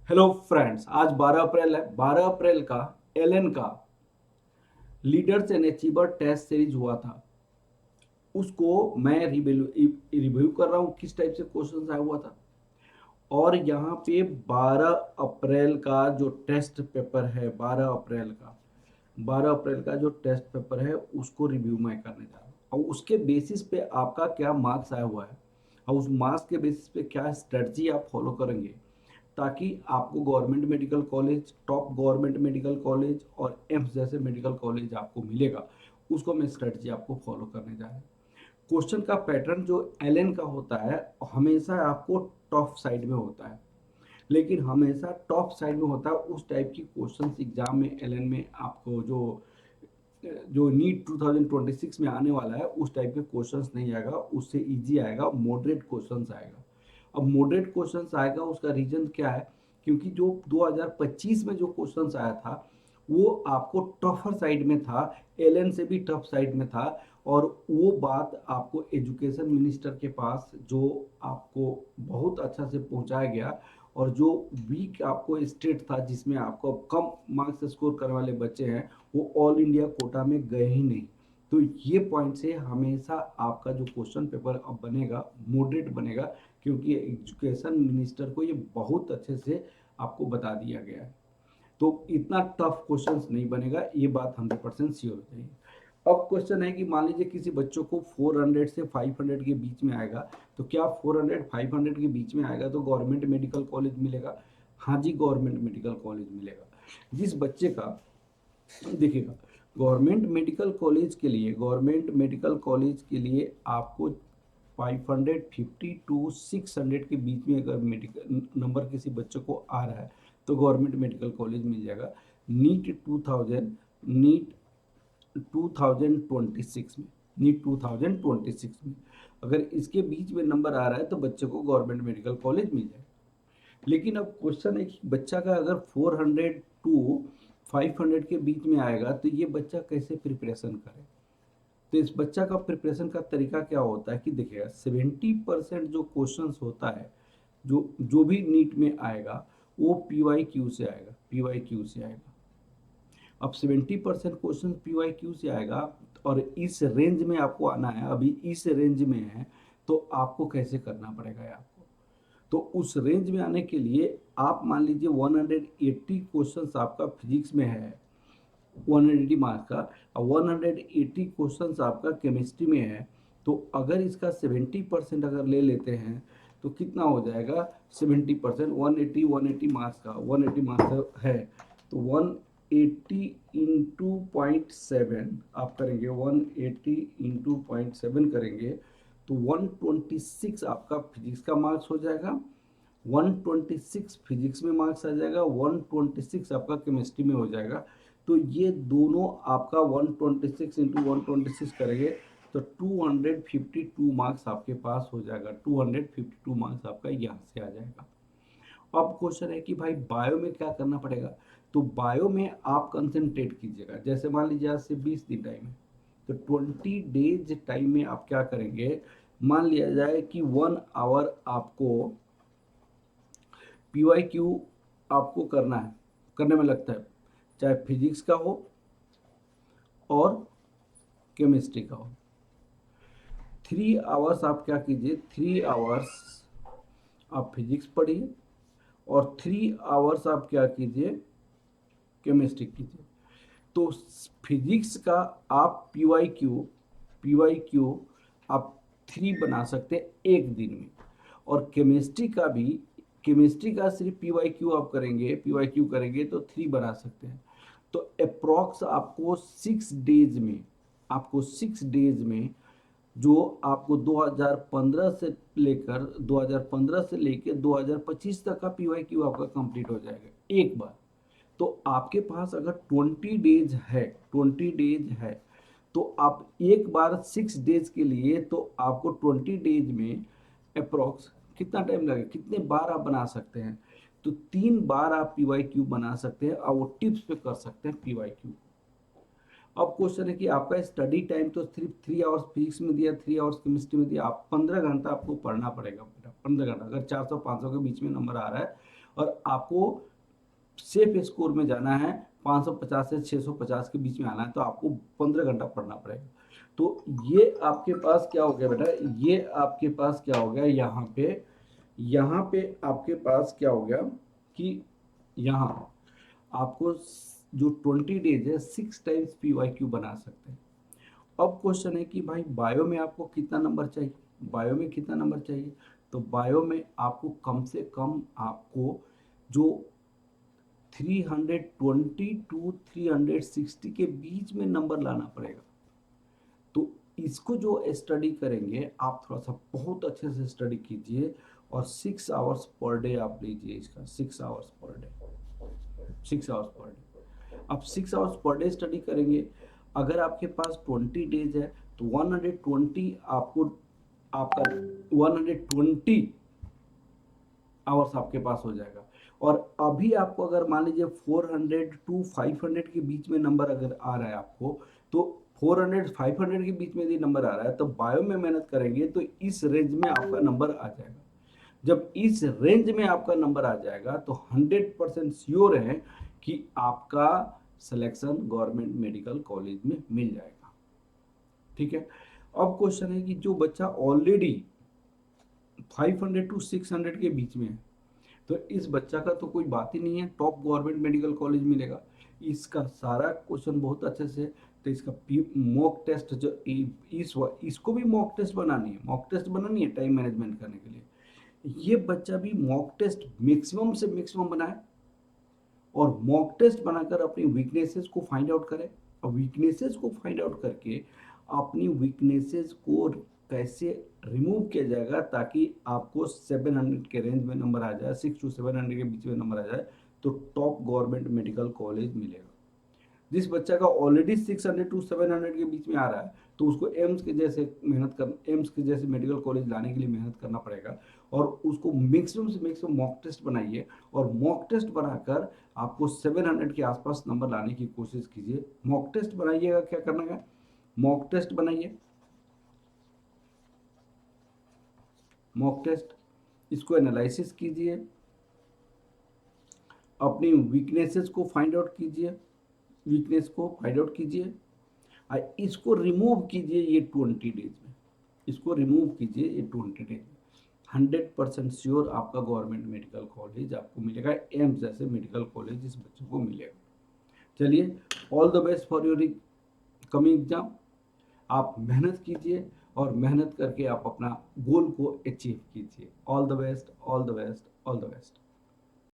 Hello friends, आज 12 अप्रैल है। 12 अप्रैल का एलन का leaders and achiever test series हुआ था। उसको मैं रिव्यू कर रहा हूँ किस टाइप से क्वेश्चन आया हुआ था। और यहाँ पे 12 अप्रैल का जो टेस्ट पेपर है, 12 अप्रैल का जो टेस्ट पेपर है उसको रिव्यू मैं करने जा रहा हूँ। और उसके बेसिस पे आपका क्या मार्क्स आया हुआ है और उस मार्क्स के बेसिस पे क्या स्ट्रेटजी आप फॉलो करेंगे ताकि आपको government medical college, top government medical college और एम्स जैसे मेडिकल कॉलेज आपको मिलेगा। उसको मैं स्ट्रेटजी आपको फॉलो करने जा रहा हूँ। क्वेश्चन का पैटर्न जो एलएन का होता है हमेशा आपको टॉप साइड में होता है, लेकिन हमेशा टॉप साइड में होता है उस टाइप की क्वेश्चंस एग्जाम में एलएन में आपको जो जो नीट 2026 में आने वाला है उस टाइप के क्वेश्चंस नहीं आएगा, उससे इजी आएगा, मॉडरेट क्वेश्चंस आएगा। अब मॉडरेट क्वेश्चंस आएगा उसका रीजन क्या है, क्योंकि जो 2025 में जो क्वेश्चंस आया था वो आपको टफर साइड में था, एलएन से भी टफ साइड में था। और वो बात आपको एजुकेशन मिनिस्टर के पास जो आपको बहुत अच्छा से पहुंचाया गया। और जो वीक आपको स्टेट था जिसमें आपको कम मार्क्स स्कोर करने वाले बच्चे हैं वो ऑल इंडिया कोटा में गए ही नहीं। तो ये पॉइंट से हमेशा आपका जो क्वेश्चन पेपर अब बनेगा मॉडरेट बनेगा, क्योंकि एजुकेशन मिनिस्टर को ये बहुत अच्छे से आपको बता दिया गया है। तो इतना टफ क्वेश्चंस नहीं बनेगा, ये बात 100% श्योर हो जाएगी। अब क्वेश्चन है कि मान लीजिए किसी बच्चों को 400 से 500 के बीच में आएगा, तो क्या 400 500 के बीच में आएगा तो गवर्नमेंट मेडिकल कॉलेज मिलेगा? हाँ जी, गवर्नमेंट मेडिकल कॉलेज मिलेगा। जिस बच्चे का देखिएगा, गवर्नमेंट मेडिकल कॉलेज के लिए आपको 550 टू 600 के बीच में अगर मेडिकल नंबर किसी बच्चे को आ रहा है तो गवर्नमेंट मेडिकल कॉलेज मिल जाएगा। नीट 2026 में नीट 2026 में अगर इसके बीच में नंबर आ रहा है तो बच्चे को गवर्नमेंट मेडिकल कॉलेज मिल जाएगा। लेकिन अब क्वेश्चन है कि बच्चा का अगर 400 टू 500 के बीच में आएगा तो ये बच्चा कैसे प्रिपरेशन करे। तो इस बच्चा का प्रिपरेशन का तरीका क्या होता है कि देखिएगा, 70% जो क्वेश्चंस होता है जो जो भी नीट में आएगा वो पीवाई क्यू से आएगा। अब 70% क्वेश्चन पीवाई क्यू से आएगा और इस रेंज में आपको आना है, अभी इस रेंज में है तो आपको कैसे करना पड़ेगा आपको। तो उस रेंज में आने के लिए आप मान लीजिए 180 क्वेश्चंस आपका फिजिक्स में है, 180 मार्क्स का, और 180 क्वेश्चंस आपका केमिस्ट्री में है। तो अगर इसका 70% अगर ले लेते हैं तो कितना हो जाएगा? 70% 180 मार्क्स का 180 मार्क्स है तो 180 इंटू 0.7 आप करेंगे, 180 इंटू 0.7 करेंगे तो 126 आपका फिजिक्स का मार्क्स हो जाएगा। 126 फिजिक्स में मार्क्स आ जाएगा, 126 आपका केमिस्ट्री में हो जाएगा। तो ये दोनों आपका 126 इंटू 126 करेंगे तो 252 मार्क्स आपके पास हो जाएगा। 252 मार्क्स आपका यहाँ से आ जाएगा। अब क्वेश्चन है कि भाई बायो में क्या करना पड़ेगा। तो बायो में आप कंसंट्रेट कीजिएगा। जैसे मान लीजिए आज से 20 दिन टाइम है तो 20 डेज टाइम में आप क्या करेंगे, मान लिया जाए कि 1 आवर आपको पीवाई क्यू आपको करने में लगता है, चाहे फिजिक्स का हो और केमिस्ट्री का हो। 3 आवर्स आप क्या कीजिए, 3 आवर्स आप फिजिक्स पढ़िए और 3 आवर्स आप क्या कीजिए, केमिस्ट्री कीजिए। तो फिजिक्स का आप पीवाई क्यू आप 3 बना सकते हैं एक दिन में। और केमिस्ट्री का सिर्फ पीवाई क्यू करेंगे तो 3 बना सकते हैं। तो अप्रॉक्स आपको 6 डेज में जो आपको 2015 से लेकर 2025 तक का पीवाई क्यू आपका कंप्लीट हो जाएगा एक बार। तो आपके पास अगर 20 डेज है तो आप एक बार 6 डेज के लिए तो आपको 20 डेज में अप्रोक्स कितना टाइम लगेगा, कितने बार आप बना सकते हैं। तो 3 बार आप पीवाई क्यू बना सकते हैं और वो टिप्स पे कर सकते हैं पीवाई क्यू। अब क्वेश्चन है कि आपका स्टडी टाइम तो सिर्फ 3 आवर्स फिजिक्स में दिया, 3 आवर्स केमिस्ट्री में दिया, आप 15 घंटा आपको पढ़ना पड़ेगा बेटा। 15 घंटा अगर 400 500 के बीच में नंबर आ रहा है और आपको सेफ स्कोर में जाना है, 550 से 650 के बीच में आना है, तो आपको 15 घंटा पढ़ना पड़ेगा। तो ये आपके पास क्या हो गया बेटा, ये आपके पास क्या हो गया, यहाँ पे आपके पास क्या हो गया कि यहाँ आपको जो 20 डेज है 6 टाइम्स PYQ बना सकते हैं। अब क्वेश्चन है कि भाई बायो में आपको कितना नंबर चाहिए, बायो में कितना नंबर चाहिए, तो बायो में आपको कम से कम आपको जो 320 टू 360 के बीच में नंबर लाना पड़ेगा। तो इसको जो स्टडी करेंगे आप थोड़ा सा बहुत अच्छे से स्टडी कीजिए और 6 आवर्स पर डे आप लीजिए इसका, 6 hours per day, 6 hours per day. आप 6 आवर्स पर डे स्टडी करेंगे, अगर आपके पास 20 डेज है तो 120 आपको, आपका 120 आवर्स आपके पास हो जाएगा। और अभी आपको अगर मान लीजिए 400 टू 500 के बीच में नंबर अगर आ रहा है आपको, तो 400 500 के बीच में यदि नंबर आ रहा है तो बायो में मेहनत करेंगे तो इस रेंज में आपका नंबर आ जाएगा। जब इस रेंज में आपका नंबर आ जाएगा तो 100% श्योर है कि आपका सिलेक्शन गवर्नमेंट मेडिकल कॉलेज में मिल जाएगा। ठीक है। अब क्वेश्चन है कि जो बच्चा ऑलरेडी 500 टू 600 के बीच में है, तो इस बच्चा का तो कोई बात ही नहीं है, टॉप गवर्नमेंट मेडिकल कॉलेज मिलेगा। इसका सारा क्वेश्चन बहुत अच्छे से, तो इसका मॉक टेस्ट जो इसको भी मॉक टेस्ट बनानी है, मॉक टेस्ट बनानी है टाइम मैनेजमेंट करने के लिए। ये बच्चा भी मॉक टेस्ट मैक्सिमम से मैक्सिमम बनाए और मॉक टेस्ट बनाकर अपनी वीकनेसेस को फाइंड आउट करें, और वीकनेसेस को फाइंड आउट करके अपनी वीकनेसेस को कैसे रिमूव किया जाएगा ताकि आपको 700 के रेंज में नंबर आ जाए, 6 टू 700 के बीच में नंबर आ जाए, तो टॉप गवर्नमेंट मेडिकल कॉलेज मिलेगा। जिस बच्चा का ऑलरेडी 600 टू 700 के बीच में आ रहा है तो उसको एम्स के जैसे एम्स के जैसे मेडिकल कॉलेज लाने के लिए मेहनत करना पड़ेगा। और उसको मैक्सिमम से मैक्सिमम मॉक टेस्ट बनाइए, और मॉक टेस्ट बनाकर आपको 700 के आसपास नंबर लाने की कोशिश कीजिए। मॉक टेस्ट बनाइएगा, क्या करना है, मॉक टेस्ट बनाइए, मॉक टेस्ट, इसको एनालिसिस कीजिए, अपनी वीकनेसेस को फाइंड आउट कीजिए, वीकनेस को फाइंड आउट कीजिए, इसको रिमूव कीजिए ये 20 डेज में, इसको रिमूव कीजिए ये 20 डेज में। 100% श्योर आपका गवर्नमेंट मेडिकल कॉलेज आपको मिलेगा, एम्स जैसे मेडिकल कॉलेज इस बच्चों को मिलेगा। चलिए, all the best for your coming exam. आप मेहनत कीजिए और मेहनत करके आप अपना गोल को अचीव कीजिए। All the best, all the best, all the best.